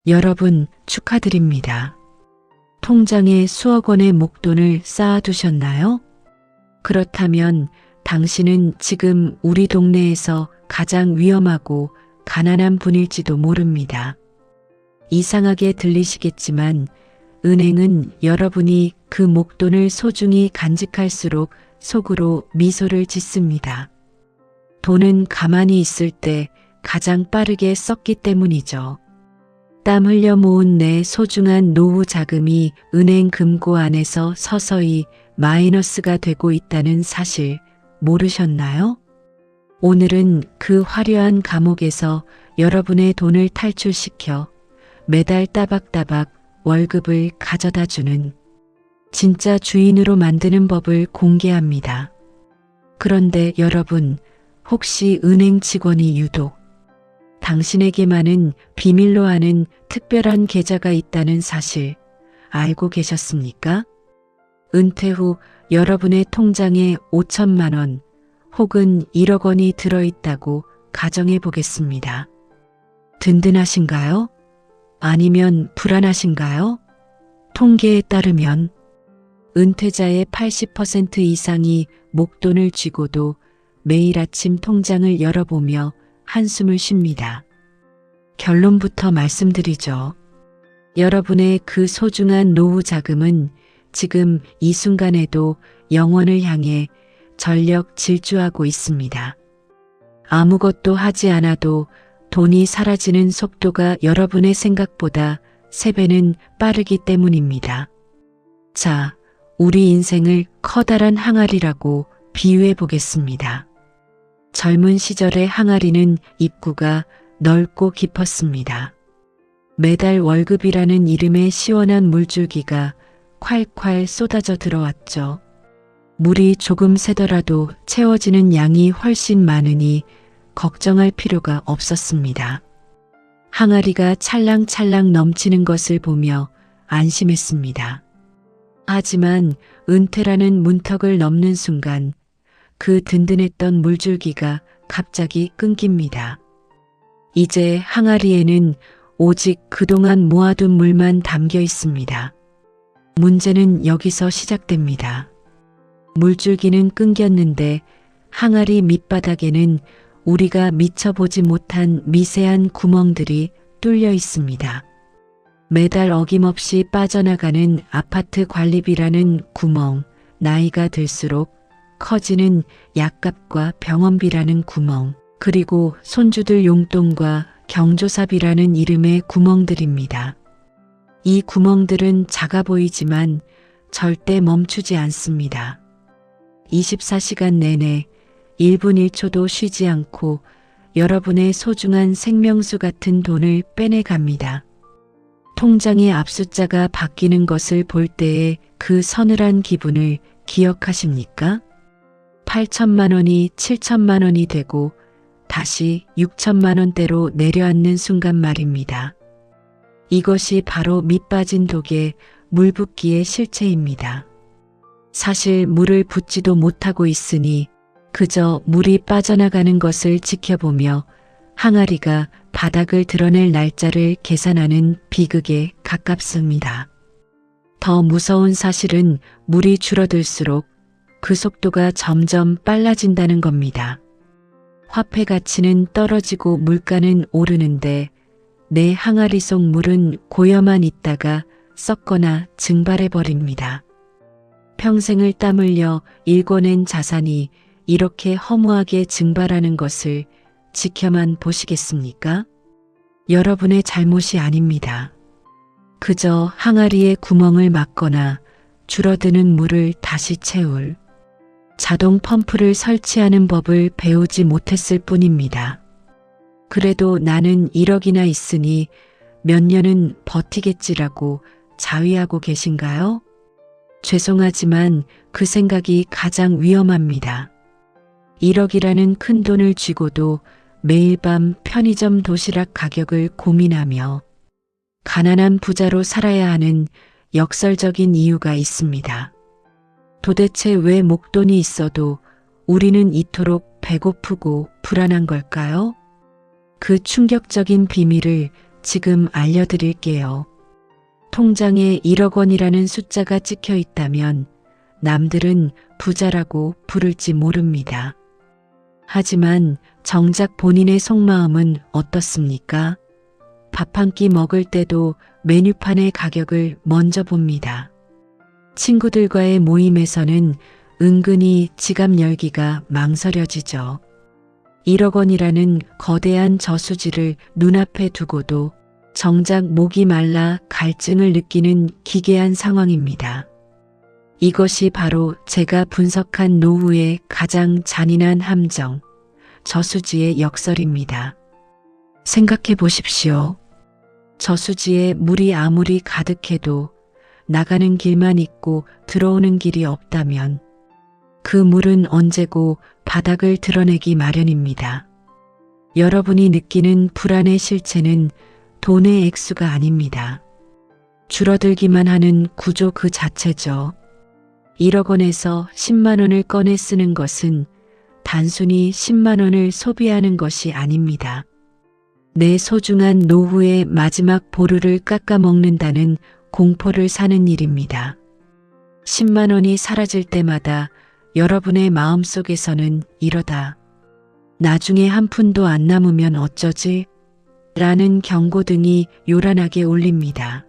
여러분 축하드립니다. 통장에 수억 원의 목돈을 쌓아두셨나요? 그렇다면 당신은 지금 우리 동네에서 가장 위험하고 가난한 분일지도 모릅니다. 이상하게 들리시겠지만 은행은 여러분이 그 목돈을 소중히 간직할수록 속으로 미소를 짓습니다. 돈은 가만히 있을 때 가장 빠르게 썩기 때문이죠. 땀 흘려 모은 내 소중한 노후 자금이 은행 금고 안에서 서서히 마이너스가 되고 있다는 사실 모르셨나요? 오늘은 그 화려한 감옥에서 여러분의 돈을 탈출시켜 매달 따박따박 월급을 가져다 주는 진짜 주인으로 만드는 법을 공개합니다. 그런데 여러분, 혹시 은행 직원이 유독 당신에게만은 비밀로 하는 특별한 계좌가 있다는 사실 알고 계셨습니까? 은퇴 후 여러분의 통장에 5천만 원 혹은 1억 원이 들어있다고 가정해 보겠습니다. 든든하신가요? 아니면 불안하신가요? 통계에 따르면 은퇴자의 80% 이상이 목돈을 쥐고도 매일 아침 통장을 열어보며 한숨을 쉽니다. 결론부터 말씀드리죠. 여러분의 그 소중한 노후 자금은 지금 이 순간에도 영원을 향해 전력 질주하고 있습니다. 아무것도 하지 않아도 돈이 사라지는 속도가 여러분의 생각보다 3배는 빠르기 때문입니다. 자, 우리 인생을 커다란 항아리라고 비유해 보겠습니다. 젊은 시절의 항아리는 입구가 넓고 깊었습니다. 매달 월급이라는 이름의 시원한 물줄기가 콸콸 쏟아져 들어왔죠. 물이 조금 새더라도 채워지는 양이 훨씬 많으니 걱정할 필요가 없었습니다. 항아리가 찰랑찰랑 넘치는 것을 보며 안심했습니다. 하지만 은퇴라는 문턱을 넘는 순간 그 든든했던 물줄기가 갑자기 끊깁니다. 이제 항아리에는 오직 그동안 모아둔 물만 담겨 있습니다. 문제는 여기서 시작됩니다. 물줄기는 끊겼는데 항아리 밑바닥에는 우리가 미처 보지 못한 미세한 구멍들이 뚫려 있습니다. 매달 어김없이 빠져나가는 아파트 관리비라는 구멍, 나이가 들수록 커지는 약값과 병원비라는 구멍, 그리고 손주들 용돈과 경조사비라는 이름의 구멍들입니다. 이 구멍들은 작아 보이지만 절대 멈추지 않습니다. 24시간 내내 1분 1초도 쉬지 않고 여러분의 소중한 생명수 같은 돈을 빼내갑니다. 통장의 앞숫자가 바뀌는 것을 볼 때의 그 서늘한 기분을 기억하십니까? 8천만 원이 7천만 원이 되고 다시 6천만 원대로 내려앉는 순간 말입니다. 이것이 바로 밑빠진 독의 물붓기의 실체입니다. 사실 물을 붓지도 못하고 있으니 그저 물이 빠져나가는 것을 지켜보며 항아리가 바닥을 드러낼 날짜를 계산하는 비극에 가깝습니다. 더 무서운 사실은 물이 줄어들수록 그 속도가 점점 빨라진다는 겁니다. 화폐 가치는 떨어지고 물가는 오르는데 내 항아리 속 물은 고여만 있다가 썩거나 증발해버립니다. 평생을 땀 흘려 일궈낸 자산이 이렇게 허무하게 증발하는 것을 지켜만 보시겠습니까? 여러분의 잘못이 아닙니다. 그저 항아리에 구멍을 막거나 줄어드는 물을 다시 채울 자동 펌프를 설치하는 법을 배우지 못했을 뿐입니다. 그래도 나는 1억이나 있으니 몇 년은 버티겠지라고 자위하고 계신가요? 죄송하지만 그 생각이 가장 위험합니다. 1억이라는 큰 돈을 쥐고도 매일 밤 편의점 도시락 가격을 고민하며 가난한 부자로 살아야 하는 역설적인 이유가 있습니다. 도대체 왜 목돈이 있어도 우리는 이토록 배고프고 불안한 걸까요? 그 충격적인 비밀을 지금 알려드릴게요. 통장에 1억 원이라는 숫자가 찍혀 있다면 남들은 부자라고 부를지 모릅니다. 하지만 정작 본인의 속마음은 어떻습니까? 밥 한 끼 먹을 때도 메뉴판의 가격을 먼저 봅니다. 친구들과의 모임에서는 은근히 지갑 열기가 망설여지죠. 1억 원이라는 거대한 저수지를 눈앞에 두고도 정작 목이 말라 갈증을 느끼는 기괴한 상황입니다. 이것이 바로 제가 분석한 노후의 가장 잔인한 함정, 저수지의 역설입니다. 생각해 보십시오. 저수지에 물이 아무리 가득해도 나가는 길만 있고 들어오는 길이 없다면 그 물은 언제고 바닥을 드러내기 마련입니다. 여러분이 느끼는 불안의 실체는 돈의 액수가 아닙니다. 줄어들기만 하는 구조 그 자체죠. 1억 원에서 10만 원을 꺼내 쓰는 것은 단순히 10만 원을 소비하는 것이 아닙니다. 내 소중한 노후의 마지막 보루를 깎아먹는다는 공포를 사는 일입니다. 10만 원이 사라질 때마다 여러분의 마음속에서는 이러다. 나중에 한 푼도 안 남으면 어쩌지? 라는 경고등이 요란하게 울립니다.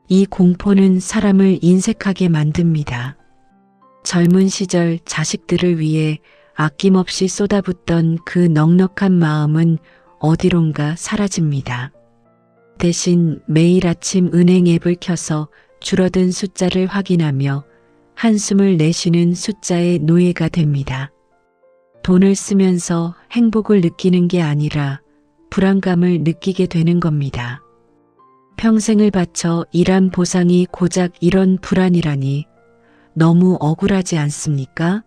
이 공포는 사람을 인색하게 만듭니다. 젊은 시절 자식들을 위해 아낌없이 쏟아붓던 그 넉넉한 마음은 어디론가 사라집니다. 대신 매일 아침 은행 앱을 켜서 줄어든 숫자를 확인하며 한숨을 내쉬는 숫자의 노예가 됩니다. 돈을 쓰면서 행복을 느끼는 게 아니라 불안감을 느끼게 되는 겁니다. 평생을 바쳐 일한 보상이 고작 이런 불안이라니 너무 억울하지 않습니까?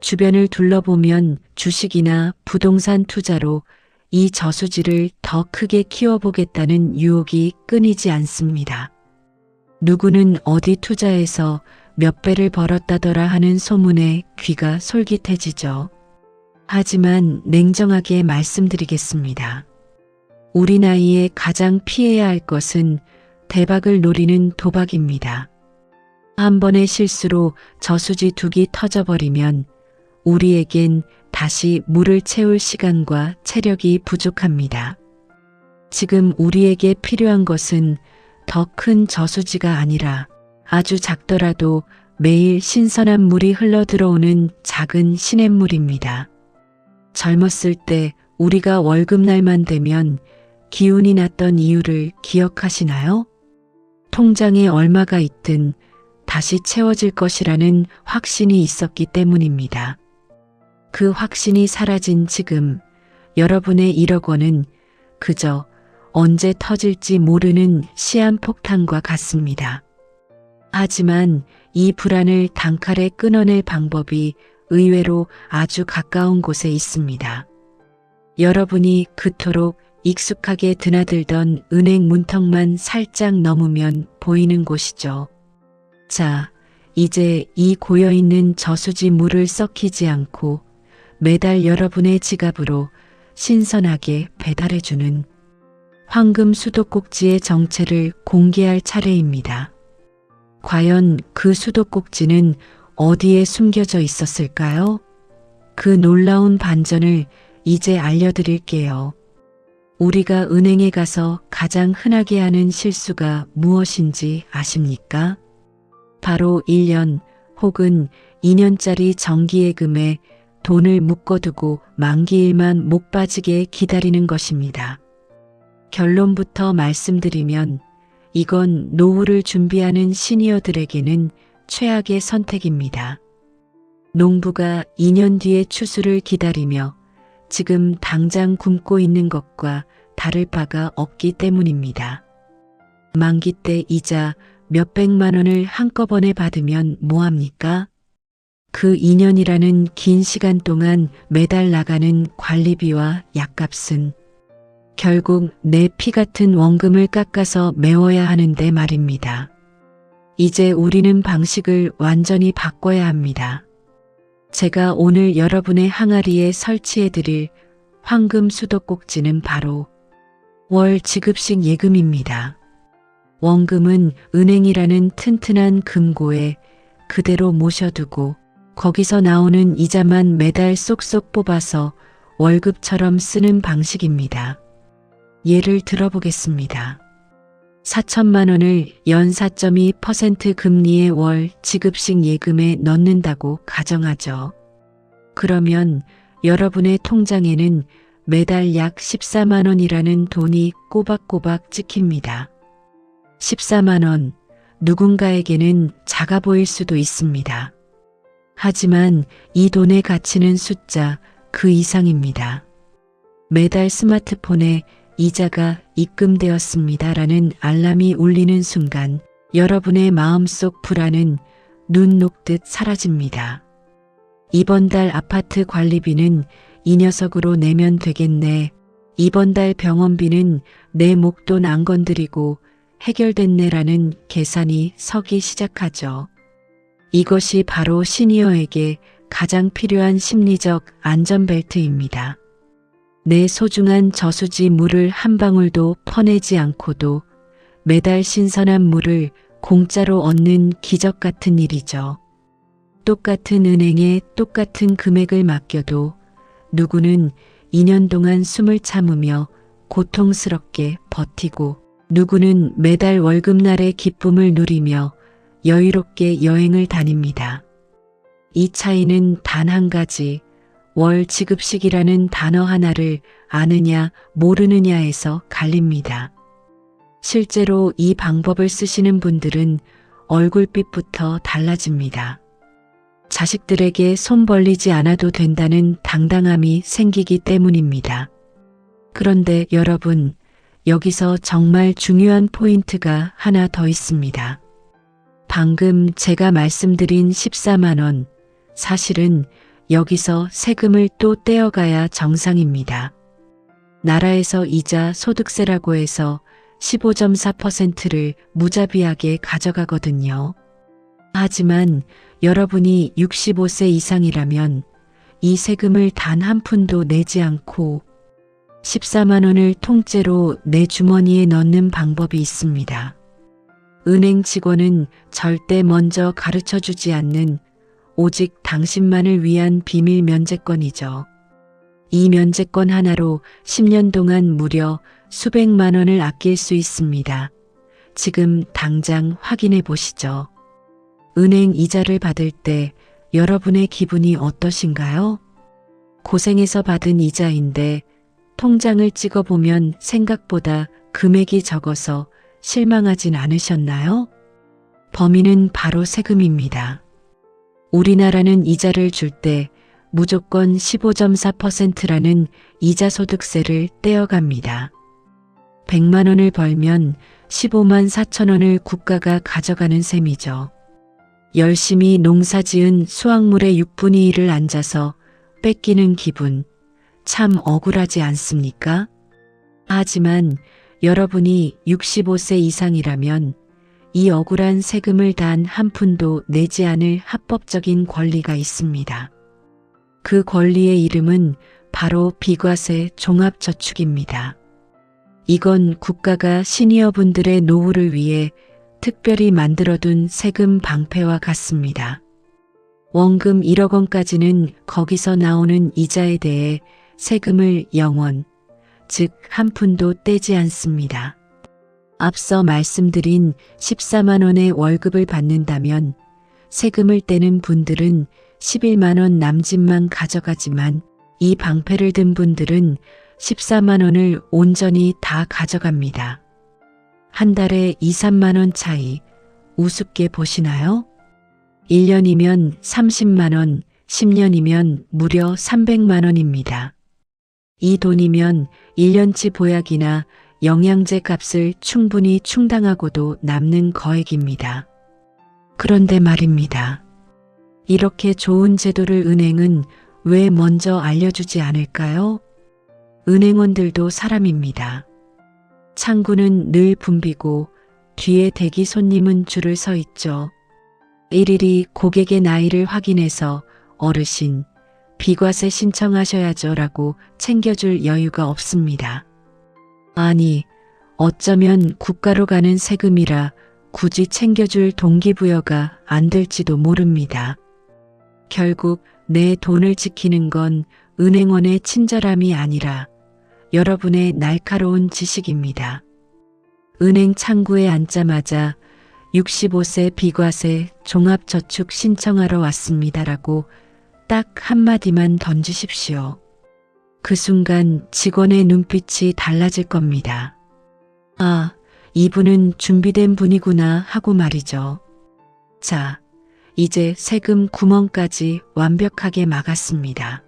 주변을 둘러보면 주식이나 부동산 투자로 이 저수지를 더 크게 키워보겠다는 유혹이 끊이지 않습니다. 누구는 어디 투자해서 몇 배를 벌었다더라 하는 소문에 귀가 솔깃해지죠. 하지만 냉정하게 말씀드리겠습니다. 우리 나이에 가장 피해야 할 것은 대박을 노리는 도박입니다. 한 번의 실수로 저수지 둑이 터져버리면 우리에겐 다시 물을 채울 시간과 체력이 부족합니다. 지금 우리에게 필요한 것은 더 큰 저수지가 아니라 아주 작더라도 매일 신선한 물이 흘러들어오는 작은 시냇물입니다. 젊었을 때 우리가 월급날만 되면 기운이 났던 이유를 기억하시나요? 통장에 얼마가 있든 다시 채워질 것이라는 확신이 있었기 때문입니다. 그 확신이 사라진 지금 여러분의 1억 원은 그저 언제 터질지 모르는 시한폭탄과 같습니다. 하지만 이 불안을 단칼에 끊어낼 방법이 의외로 아주 가까운 곳에 있습니다. 여러분이 그토록 익숙하게 드나들던 은행 문턱만 살짝 넘으면 보이는 곳이죠. 자, 이제 이 고여있는 저수지 물을 썩히지 않고 매달 여러분의 지갑으로 신선하게 배달해주는 황금 수도꼭지의 정체를 공개할 차례입니다. 과연 그 수도꼭지는 어디에 숨겨져 있었을까요? 그 놀라운 반전을 이제 알려드릴게요. 우리가 은행에 가서 가장 흔하게 하는 실수가 무엇인지 아십니까? 바로 1년 혹은 2년짜리 정기예금에 돈을 묶어두고 만기일만 못 빠지게 기다리는 것입니다. 결론부터 말씀드리면 이건 노후를 준비하는 시니어들에게는 최악의 선택입니다. 농부가 2년 뒤의 추수를 기다리며 지금 당장 굶고 있는 것과 다를 바가 없기 때문입니다. 만기 때 이자 몇백만 원을 한꺼번에 받으면 뭐합니까? 그 2년이라는 긴 시간 동안 매달 나가는 관리비와 약값은 결국 내 피 같은 원금을 깎아서 메워야 하는데 말입니다. 이제 우리는 방식을 완전히 바꿔야 합니다. 제가 오늘 여러분의 항아리에 설치해드릴 황금 수도꼭지는 바로 월 지급식 예금입니다. 원금은 은행이라는 튼튼한 금고에 그대로 모셔두고 거기서 나오는 이자만 매달 쏙쏙 뽑아서 월급처럼 쓰는 방식입니다. 예를 들어보겠습니다. 4천만 원을 연 4.2% 금리의 월 지급식 예금에 넣는다고 가정하죠. 그러면 여러분의 통장에는 매달 약 14만 원이라는 돈이 꼬박꼬박 찍힙니다. 14만 원, 누군가에게는 작아 보일 수도 있습니다. 하지만 이 돈의 가치는 숫자 그 이상입니다. 매달 스마트폰에 이자가 입금되었습니다라는 알람이 울리는 순간 여러분의 마음속 불안은 눈 녹듯 사라집니다. 이번 달 아파트 관리비는 이 녀석으로 내면 되겠네. 이번 달 병원비는 내 목돈 안 건드리고 해결됐네라는 계산이 서기 시작하죠. 이것이 바로 시니어에게 가장 필요한 심리적 안전벨트입니다. 내 소중한 저수지 물을 한 방울도 퍼내지 않고도 매달 신선한 물을 공짜로 얻는 기적 같은 일이죠. 똑같은 은행에 똑같은 금액을 맡겨도 누구는 2년 동안 숨을 참으며 고통스럽게 버티고 누구는 매달 월급날의 기쁨을 누리며 여유롭게 여행을 다닙니다. 이 차이는 단 한 가지, 월 지급식이라는 단어 하나를 아느냐 모르느냐에서 갈립니다. 실제로 이 방법을 쓰시는 분들은 얼굴빛부터 달라집니다. 자식들에게 손 벌리지 않아도 된다는 당당함이 생기기 때문입니다. 그런데 여러분, 여기서 정말 중요한 포인트가 하나 더 있습니다. 방금 제가 말씀드린 14만 원, 사실은 여기서 세금을 또 떼어가야 정상입니다. 나라에서 이자 소득세라고 해서 15.4%를 무자비하게 가져가거든요. 하지만 여러분이 65세 이상이라면 이 세금을 단 한 푼도 내지 않고 14만 원을 통째로 내 주머니에 넣는 방법이 있습니다. 은행 직원은 절대 먼저 가르쳐주지 않는 오직 당신만을 위한 비밀 면제권이죠. 이 면제권 하나로 10년 동안 무려 수백만 원을 아낄 수 있습니다. 지금 당장 확인해 보시죠. 은행 이자를 받을 때 여러분의 기분이 어떠신가요? 고생해서 받은 이자인데 통장을 찍어보면 생각보다 금액이 적어서 실망하진 않으셨나요? 범인은 바로 세금입니다. 우리나라는 이자를 줄 때 무조건 15.4%라는 이자소득세를 떼어갑니다. 100만 원을 벌면 15만 4천 원을 국가가 가져가는 셈이죠. 열심히 농사지은 수확물의 6분의 1을 앉아서 뺏기는 기분, 참 억울하지 않습니까? 하지만 여러분이 65세 이상이라면 이 억울한 세금을 단 한 푼도 내지 않을 합법적인 권리가 있습니다. 그 권리의 이름은 바로 비과세 종합저축입니다. 이건 국가가 시니어분들의 노후를 위해 특별히 만들어둔 세금 방패와 같습니다. 원금 1억 원까지는 거기서 나오는 이자에 대해 세금을 0원, 즉 한 푼도 떼지 않습니다. 앞서 말씀드린 14만 원의 월급을 받는다면 세금을 떼는 분들은 11만 원 남짓만 가져가지만 이 방패를 든 분들은 14만 원을 온전히 다 가져갑니다. 한 달에 2, 3만 원 차이 우습게 보시나요? 1년이면 30만 원, 10년이면 무려 300만 원입니다. 이 돈이면 1년치 보약이나 영양제 값을 충분히 충당하고도 남는 거액입니다. 그런데 말입니다. 이렇게 좋은 제도를 은행은 왜 먼저 알려주지 않을까요? 은행원들도 사람입니다. 창구는 늘 붐비고 뒤에 대기 손님은 줄을 서 있죠. 일일이 고객의 나이를 확인해서 어르신, 비과세 신청하셔야죠 라고 챙겨줄 여유가 없습니다. 아니, 어쩌면 국가로 가는 세금이라 굳이 챙겨줄 동기부여가 안 될지도 모릅니다. 결국 내 돈을 지키는 건 은행원의 친절함이 아니라 여러분의 날카로운 지식입니다. 은행 창구에 앉자마자 65세 비과세 종합저축 신청하러 왔습니다라고 딱 한마디만 던지십시오. 그 순간 직원의 눈빛이 달라질 겁니다. 아, 이분은 준비된 분이구나 하고 말이죠. 자, 이제 세금 구멍까지 완벽하게 막았습니다.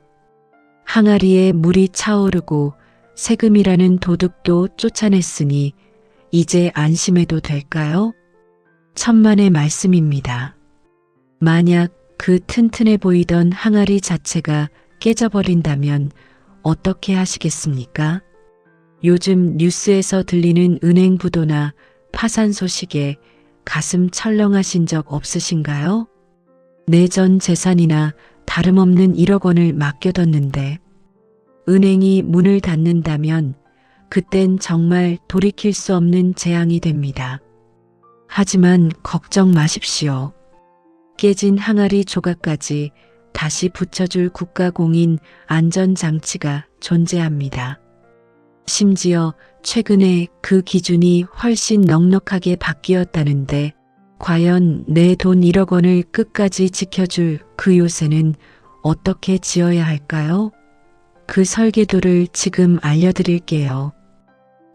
항아리에 물이 차오르고 세금이라는 도둑도 쫓아냈으니 이제 안심해도 될까요? 천만의 말씀입니다. 만약 그 튼튼해 보이던 항아리 자체가 깨져버린다면 어떻게 하시겠습니까? 요즘 뉴스에서 들리는 은행 부도나 파산 소식에 가슴 철렁하신 적 없으신가요? 내 전 재산이나 다름없는 1억 원을 맡겨뒀는데 은행이 문을 닫는다면 그땐 정말 돌이킬 수 없는 재앙이 됩니다. 하지만 걱정 마십시오. 깨진 항아리 조각까지 다시 붙여줄 국가공인 안전장치가 존재합니다. 심지어 최근에 그 기준이 훨씬 넉넉하게 바뀌었다는데 과연 내 돈 1억 원을 끝까지 지켜줄 그 요새는 어떻게 지어야 할까요? 그 설계도를 지금 알려드릴게요.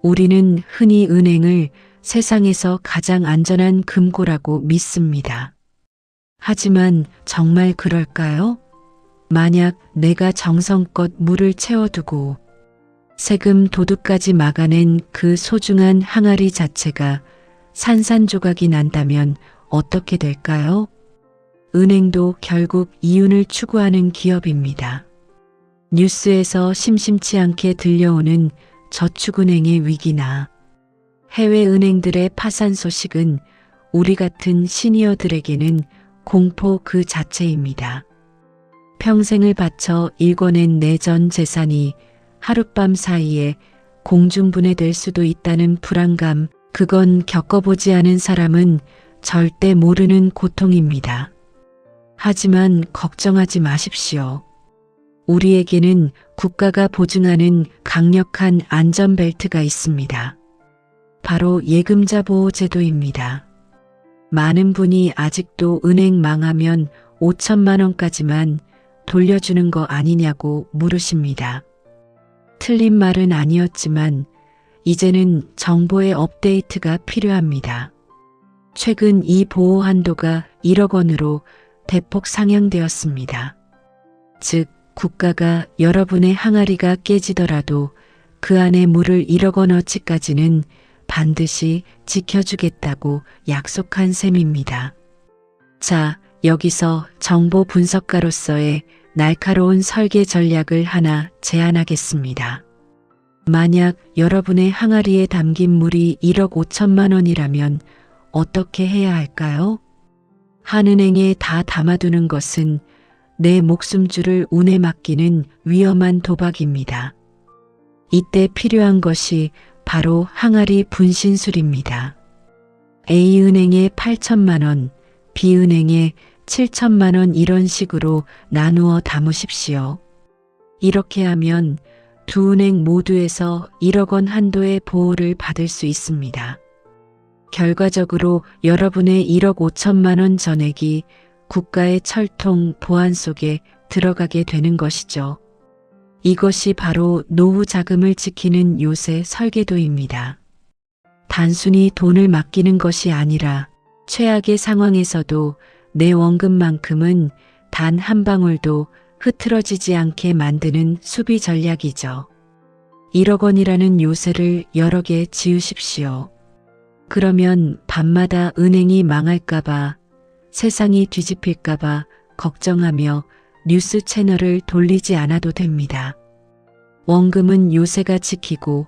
우리는 흔히 은행을 세상에서 가장 안전한 금고라고 믿습니다. 하지만 정말 그럴까요? 만약 내가 정성껏 물을 채워두고 세금 도둑까지 막아낸 그 소중한 항아리 자체가 산산조각이 난다면 어떻게 될까요? 은행도 결국 이윤을 추구하는 기업입니다. 뉴스에서 심심치 않게 들려오는 저축은행의 위기나 해외 은행들의 파산 소식은 우리 같은 시니어들에게는 공포 그 자체입니다. 평생을 바쳐 일궈낸 내 전 재산이 하룻밤 사이에 공중분해될 수도 있다는 불안감, 그건 겪어보지 않은 사람은 절대 모르는 고통입니다. 하지만 걱정하지 마십시오. 우리에게는 국가가 보증하는 강력한 안전벨트가 있습니다. 바로 예금자 보호 제도입니다. 많은 분이 아직도 은행 망하면 5천만 원까지만 돌려주는 거 아니냐고 물으십니다. 틀린 말은 아니었지만 이제는 정보의 업데이트가 필요합니다. 최근 이 보호 한도가 1억 원으로 대폭 상향되었습니다. 즉, 국가가 여러분의 항아리가 깨지더라도 그 안에 물을 1억 원어치까지는 반드시 지켜주겠다고 약속한 셈입니다. 자, 여기서 정보 분석가로서의 날카로운 설계 전략을 하나 제안하겠습니다. 만약 여러분의 항아리에 담긴 물이 1억 5천만 원이라면 어떻게 해야 할까요? 한은행에 다 담아두는 것은 내 목숨줄을 운에 맡기는 위험한 도박입니다. 이때 필요한 것이 바로 항아리 분신술입니다. A은행에 8천만 원, B은행에 7천만 원 이런 식으로 나누어 담으십시오. 이렇게 하면 두 은행 모두에서 1억 원 한도의 보호를 받을 수 있습니다. 결과적으로 여러분의 1억 5천만 원 전액이 국가의 철통 보안 속에 들어가게 되는 것이죠. 이것이 바로 노후 자금을 지키는 요새 설계도입니다. 단순히 돈을 맡기는 것이 아니라 최악의 상황에서도 내 원금만큼은 단 한 방울도 흐트러지지 않게 만드는 수비 전략이죠. 1억 원이라는 요새를 여러 개 지으십시오. 그러면 밤마다 은행이 망할까봐, 세상이 뒤집힐까봐 걱정하며 뉴스 채널을 돌리지 않아도 됩니다. 원금은 요새가 지키고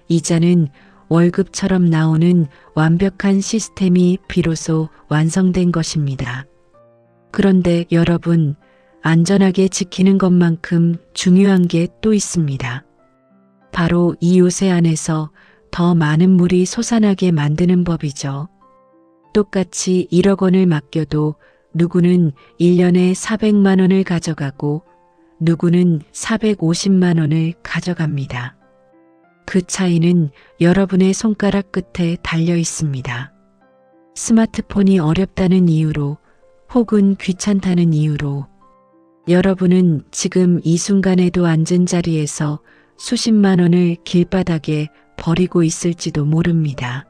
이자는 월급처럼 나오는 완벽한 시스템이 비로소 완성된 것입니다. 그런데 여러분, 안전하게 지키는 것만큼 중요한 게 또 있습니다. 바로 이 요새 안에서 더 많은 물이 솟아나게 만드는 법이죠. 똑같이 1억 원을 맡겨도 누구는 1년에 400만 원을 가져가고 누구는 450만 원을 가져갑니다. 그 차이는 여러분의 손가락 끝에 달려 있습니다. 스마트폰이 어렵다는 이유로 혹은 귀찮다는 이유로 여러분은 지금 이 순간에도 앉은 자리에서 수십만 원을 길바닥에 버리고 있을지도 모릅니다.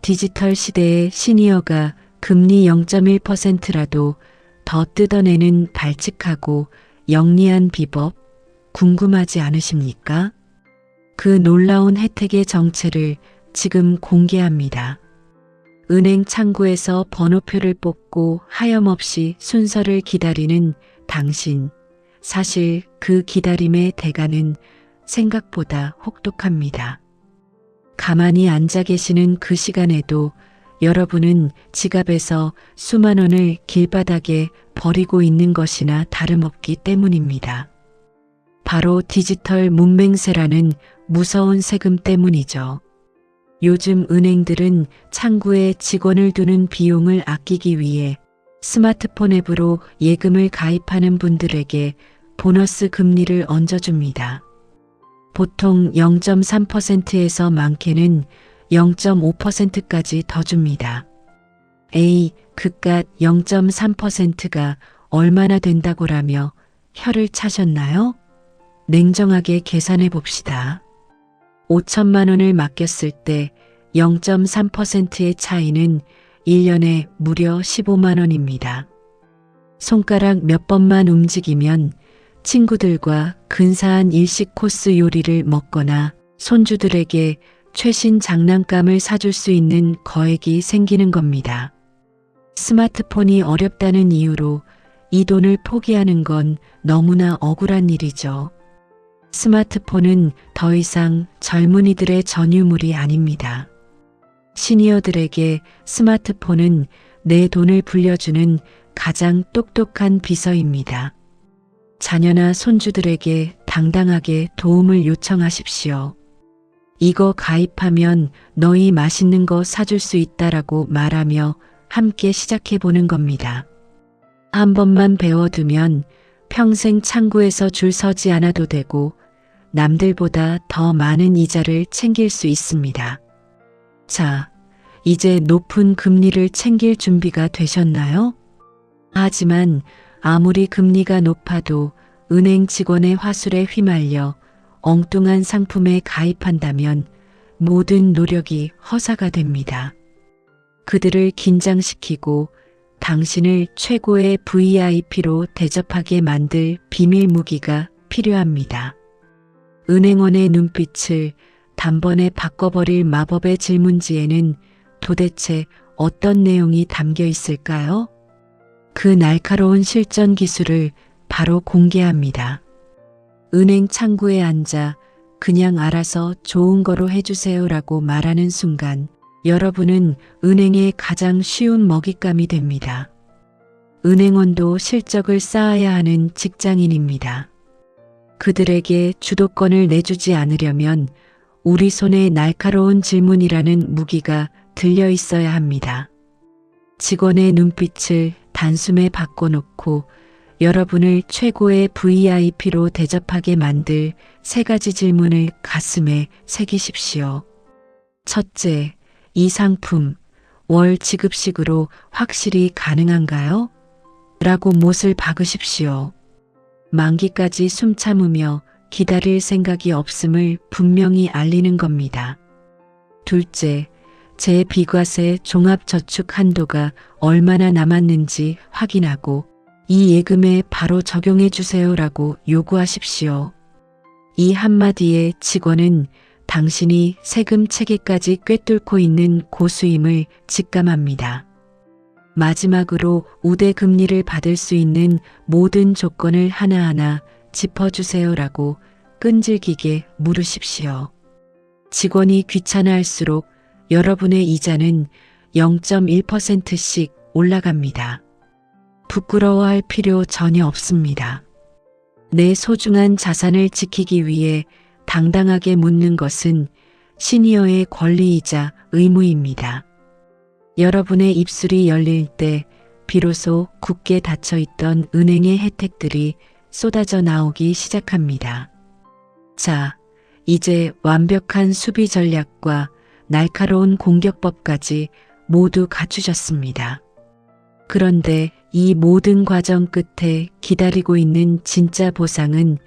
디지털 시대의 시니어가 금리 0.1%라도 더 뜯어내는 발칙하고 영리한 비법 궁금하지 않으십니까? 그 놀라운 혜택의 정체를 지금 공개합니다. 은행 창구에서 번호표를 뽑고 하염없이 순서를 기다리는 당신, 사실 그 기다림의 대가는 생각보다 혹독합니다. 가만히 앉아 계시는 그 시간에도 여러분은 지갑에서 수만 원을 길바닥에 버리고 있는 것이나 다름없기 때문입니다. 바로 디지털 문맹세라는 무서운 세금 때문이죠. 요즘 은행들은 창구에 직원을 두는 비용을 아끼기 위해 스마트폰 앱으로 예금을 가입하는 분들에게 보너스 금리를 얹어줍니다. 보통 0.3%에서 많게는 0.5%까지 더 줍니다. 에이, 그깟 0.3%가 얼마나 된다고라며 혀를 차셨나요? 냉정하게 계산해 봅시다. 5천만 원을 맡겼을 때 0.3%의 차이는 1년에 무려 15만 원입니다. 손가락 몇 번만 움직이면 친구들과 근사한 일식 코스 요리를 먹거나 손주들에게 최신 장난감을 사줄 수 있는 거액이 생기는 겁니다. 스마트폰이 어렵다는 이유로 이 돈을 포기하는 건 너무나 억울한 일이죠. 스마트폰은 더 이상 젊은이들의 전유물이 아닙니다. 시니어들에게 스마트폰은 내 돈을 불려주는 가장 똑똑한 비서입니다. 자녀나 손주들에게 당당하게 도움을 요청하십시오. 이거 가입하면 너희 맛있는 거 사줄 수 있다라고 말하며 함께 시작해보는 겁니다. 한 번만 배워두면 평생 창구에서 줄 서지 않아도 되고 남들보다 더 많은 이자를 챙길 수 있습니다. 자, 이제 높은 금리를 챙길 준비가 되셨나요? 하지만 아무리 금리가 높아도 은행 직원의 화술에 휘말려 엉뚱한 상품에 가입한다면 모든 노력이 허사가 됩니다. 그들을 긴장시키고 당신을 최고의 VIP로 대접하게 만들 비밀 무기가 필요합니다. 은행원의 눈빛을 단번에 바꿔버릴 마법의 질문지에는 도대체 어떤 내용이 담겨 있을까요? 그 날카로운 실전 기술을 바로 공개합니다. 은행 창구에 앉아 그냥 알아서 좋은 거로 해주세요라고 말하는 순간 여러분은 은행의 가장 쉬운 먹잇감이 됩니다. 은행원도 실적을 쌓아야 하는 직장인입니다. 그들에게 주도권을 내주지 않으려면 우리 손에 날카로운 질문이라는 무기가 들려 있어야 합니다. 직원의 눈빛을 단숨에 바꿔놓고 여러분을 최고의 VIP로 대접하게 만들 3가지 질문을 가슴에 새기십시오. 첫째, 이 상품 월 지급식으로 확실히 가능한가요? 라고 못을 박으십시오. 만기까지 숨 참으며 기다릴 생각이 없음을 분명히 알리는 겁니다. 둘째, 제 비과세 종합저축 한도가 얼마나 남았는지 확인하고 이 예금에 바로 적용해 주세요라고 요구하십시오. 이 한마디에 직원은 당신이 세금 체계까지 꿰뚫고 있는 고수임을 직감합니다. 마지막으로 우대 금리를 받을 수 있는 모든 조건을 하나하나 짚어주세요라고 끈질기게 물으십시오. 직원이 귀찮아할수록 여러분의 이자는 0.1%씩 올라갑니다. 부끄러워할 필요 전혀 없습니다. 내 소중한 자산을 지키기 위해 당당하게 묻는 것은 시니어의 권리이자 의무입니다. 여러분의 입술이 열릴 때 비로소 굳게 닫혀있던 은행의 혜택들이 쏟아져 나오기 시작합니다. 자, 이제 완벽한 수비 전략과 날카로운 공격법까지 모두 갖추셨습니다. 그런데 이 모든 과정 끝에 기다리고 있는 진짜 보상은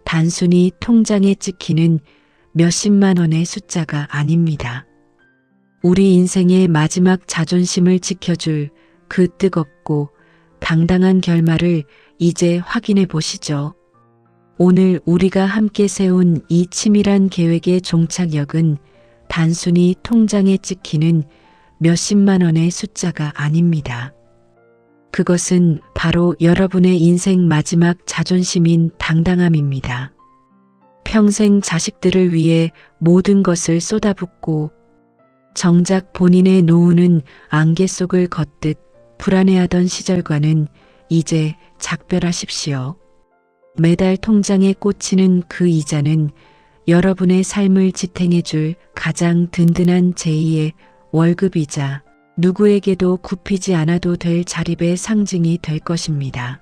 단순히 통장에 찍히는 몇십만 원의 숫자가 아닙니다. 우리 인생의 마지막 자존심을 지켜줄 그 뜨겁고 당당한 결말을 이제 확인해 보시죠. 오늘 우리가 함께 세운 이 치밀한 계획의 종착역은 단순히 통장에 찍히는 몇십만 원의 숫자가 아닙니다. 그것은 바로 여러분의 인생 마지막 자존심인 당당함입니다. 평생 자식들을 위해 모든 것을 쏟아붓고 정작 본인의 노후는 안개 속을 걷듯 불안해하던 시절과는 이제 작별하십시오. 매달 통장에 꽂히는 그 이자는 여러분의 삶을 지탱해줄 가장 든든한 제2의 월급이자 누구에게도 굽히지 않아도 될 자립의 상징이 될 것입니다.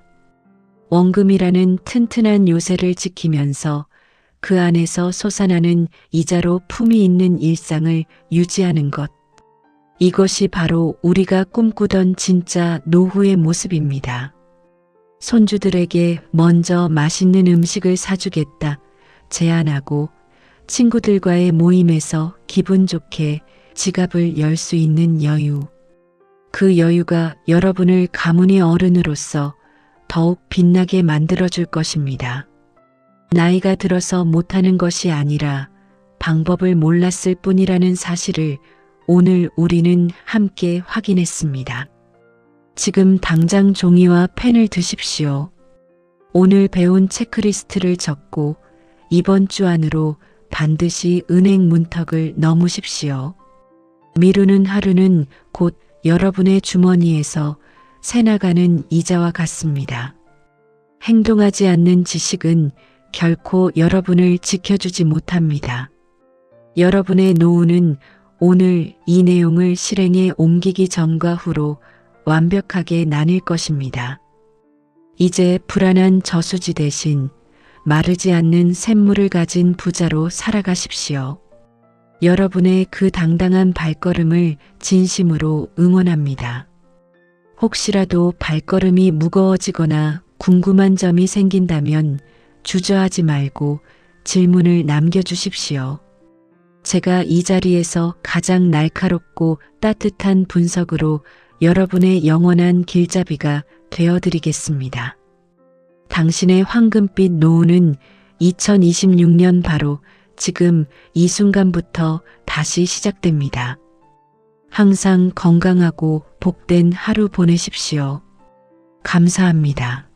원금이라는 튼튼한 요새를 지키면서 그 안에서 솟아나는 이자로 품위 있는 일상을 유지하는 것. 이것이 바로 우리가 꿈꾸던 진짜 노후의 모습입니다. 손주들에게 먼저 맛있는 음식을 사주겠다 제안하고 친구들과의 모임에서 기분 좋게 지갑을 열 수 있는 여유. 그 여유가 여러분을 가문의 어른으로서 더욱 빛나게 만들어줄 것입니다. 나이가 들어서 못하는 것이 아니라 방법을 몰랐을 뿐이라는 사실을 오늘 우리는 함께 확인했습니다. 지금 당장 종이와 펜을 드십시오. 오늘 배운 체크리스트를 적고 이번 주 안으로 반드시 은행 문턱을 넘으십시오. 미루는 하루는 곧 여러분의 주머니에서 새나가는 이자와 같습니다. 행동하지 않는 지식은 결코 여러분을 지켜주지 못합니다. 여러분의 노후는 오늘 이 내용을 실행에 옮기기 전과 후로 완벽하게 나뉠 것입니다. 이제 불안한 저수지 대신 마르지 않는 샘물을 가진 부자로 살아가십시오. 여러분의 그 당당한 발걸음을 진심으로 응원합니다. 혹시라도 발걸음이 무거워지거나 궁금한 점이 생긴다면 주저하지 말고 질문을 남겨주십시오. 제가 이 자리에서 가장 날카롭고 따뜻한 분석으로 여러분의 영원한 길잡이가 되어드리겠습니다. 당신의 황금빛 노후는 2026년 바로 지금 이 순간부터 다시 시작됩니다. 항상 건강하고 복된 하루 보내십시오. 감사합니다.